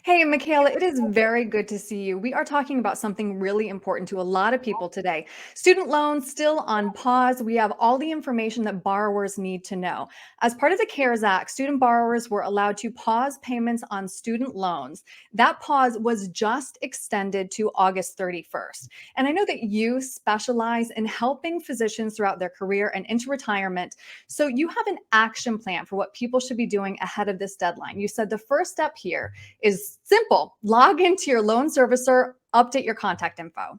Hey, Michaela, it is very good to see you. We are talking about something really important to a lot of people today. Student loans still on pause. We have all the information that borrowers need to know. As part of the CARES Act, student borrowers were allowed to pause payments on student loans. That pause was just extended to August 31st. And I know that you specialize in helping physicians throughout their career and into retirement. So you have an action plan for what people should be doing ahead of this deadline. You said the first step here is simple. Log into your loan servicer, update your contact info.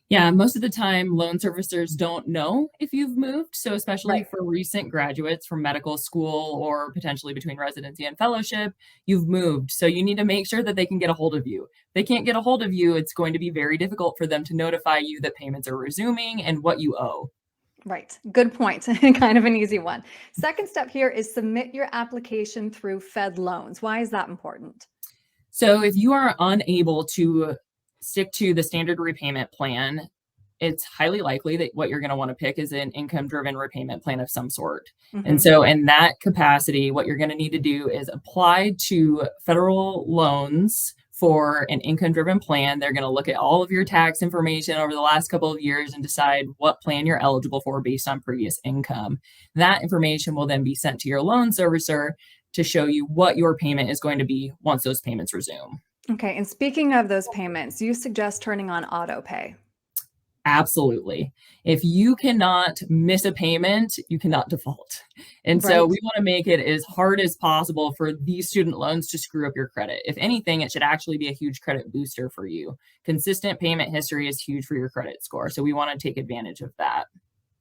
Yeah, most of the time, loan servicers don't know if you've moved. So, especially Right. for recent graduates from medical school or potentially between residency and fellowship, you've moved. So, you need to make sure that they can get a hold of you. If they can't get a hold of you, it's going to be very difficult for them to notify you that payments are resuming and what you owe. Right. Good point. Kind of an easy one. Second step here is submit your application through Fed loans. Why is that important? So, if you are unable to stick to the standard repayment plan, it's highly likely that what you're going to want to pick is an income driven repayment plan of some sort. And Hmm. so, in that capacity, what you're going to need to do is apply to federal loans for an income driven plan. They're going to look at all of your tax information over the last couple of years and decide what plan you're eligible for based on previous income. That information will then be sent to your loan servicer to show you what your payment is going to be once those payments resume. Okay. And speaking of those payments, you suggest turning on auto pay. Absolutely. If you cannot miss a payment, you cannot default. And so Right. we want to make it as hard as possible for these student loans to screw up your credit. If anything, it should actually be a huge credit booster for you. Consistent payment history is huge for your credit score. So we want to take advantage of that.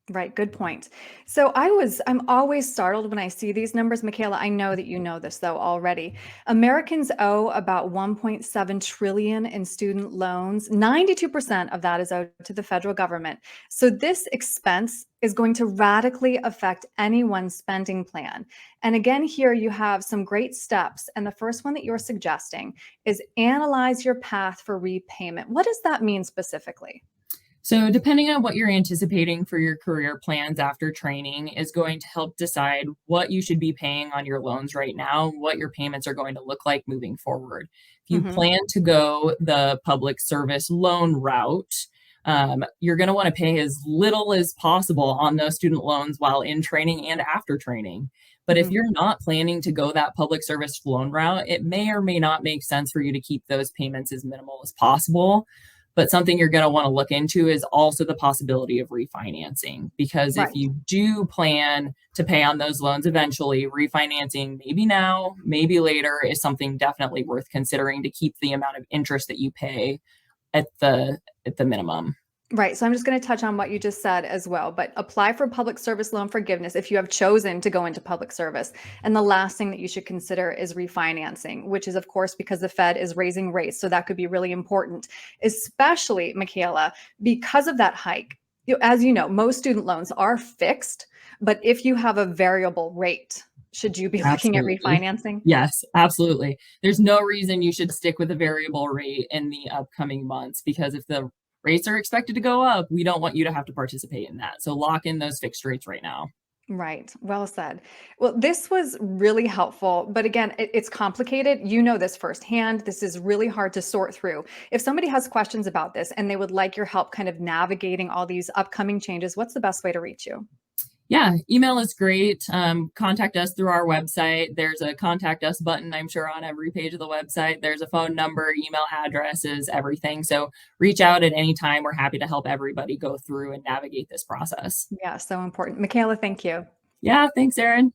Right, good point. So I'm always startled when I see these numbers. Michaela, I know that you know this though already. Americans owe about 1.7 trillion in student loans. 92% of that is owed to the federal government. So this expense is going to radically affect anyone's spending plan. And again, here you have some great steps. And the first one that you're suggesting is analyze your path for repayment. What does that mean specifically? So, depending on what you're anticipating for your career plans after training, is going to help decide what you should be paying on your loans right now, what your payments are going to look like moving forward. If you Mhm. plan to go the public service loan route, you're going to want to pay as little as possible on those student loans while in training and after training. But if Mhm. you're not planning to go that public service loan route, it may or may not make sense for you to keep those payments as minimal as possible. But something you're going to want to look into is also the possibility of refinancing. Because if Right. you do plan to pay on those loans eventually, refinancing maybe now, maybe later is something definitely worth considering to keep the amount of interest that you pay at the minimum. Right. So I'm just going to touch on what you just said as well, but apply for public service loan forgiveness if you have chosen to go into public service. And the last thing that you should consider is refinancing, which is, of course, because the Fed is raising rates. So that could be really important, especially, Michaela, because of that hike. As you know, most student loans are fixed, but if you have a variable rate, should you be looking at Absolutely. refinancing? Yes, absolutely. There's no reason you should stick with a variable rate in the upcoming months because if the rates are expected to go up, we don't want you to have to participate in that. So lock in those fixed rates right now. Right. Well said. Well, this was really helpful. But again, it's complicated. You know this firsthand. This is really hard to sort through. If somebody has questions about this and they would like your help kind of navigating all these upcoming changes, what's the best way to reach you? Yeah, email is great. Contact us through our website. There's a contact us button, I'm sure, on every page of the website. There's a phone number, email addresses, everything. So reach out at any time. We're happy to help everybody go through and navigate this process. Yeah, so important. Michaela, thank you. Yeah, thanks, Erin.